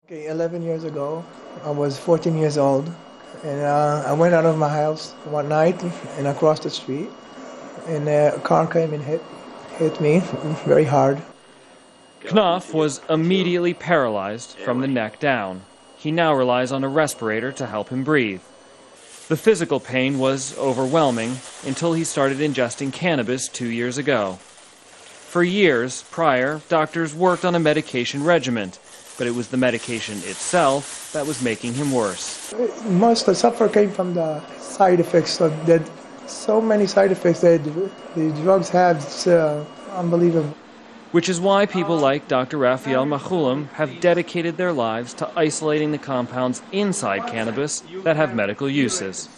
Okay, 11 years ago, I was 14 years old, and I went out of my house one night and across the street, and a car came and hit me very hard. Knopf was immediately paralyzed from the neck down. He now relies on a respirator to help him breathe. The physical pain was overwhelming until he started ingesting cannabis 2 years ago. For years prior, doctors worked on a medication regimen, but it was the medication itself that was making him worse. Most of the suffer came from the side effects. So many side effects that the drugs have. It's unbelievable. Which is why people like Dr. Raphael Machulam have dedicated their lives to isolating the compounds inside cannabis that have medical uses.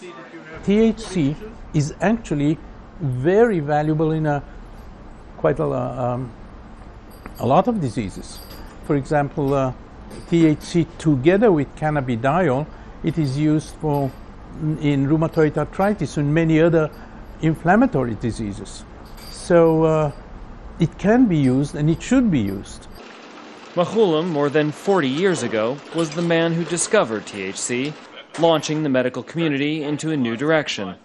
THC is actually very valuable in quite a lot of diseases. For example, THC together with cannabidiol, it is used in rheumatoid arthritis and many other inflammatory diseases. So it can be used and it should be used. Machulam, more than 40 years ago, was the man who discovered THC, launching the medical community into a new direction.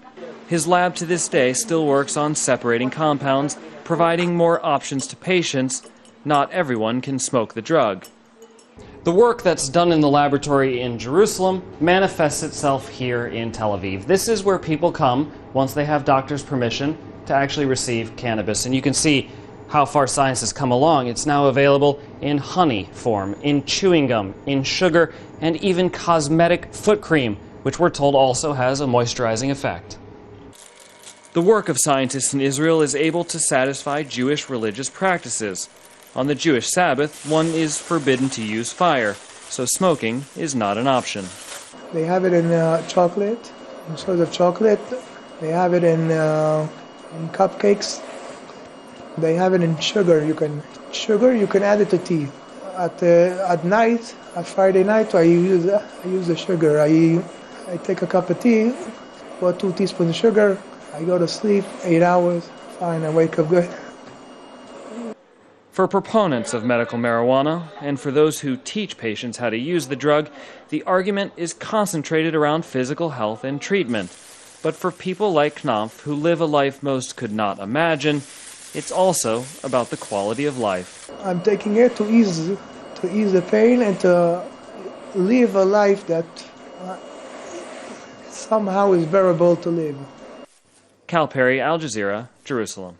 His lab to this day still works on separating compounds, providing more options to patients. Not everyone can smoke the drug. The work that's done in the laboratory in Jerusalem manifests itself here in Tel Aviv. This is where people come once they have doctor's permission to actually receive cannabis. And you can see how far science has come along. It's now available in honey form, in chewing gum, in sugar, and even cosmetic foot cream, which we're told also has a moisturizing effect. The work of scientists in Israel is able to satisfy Jewish religious practices. On the Jewish Sabbath, one is forbidden to use fire, so smoking is not an option. They have it in chocolate, in sort of chocolate. They have it in cupcakes. They have it in sugar. You can add it to tea. At night, at Friday night, I use the sugar. I take a cup of tea, put 2 teaspoons of sugar. I go to sleep 8 hours. Fine, I wake up good. For proponents of medical marijuana, and for those who teach patients how to use the drug, the argument is concentrated around physical health and treatment. But for people like Knopf, who live a life most could not imagine, it's also about the quality of life. I'm taking it to ease the pain and to live a life that somehow is bearable to live. Cal Perry, Al Jazeera, Jerusalem.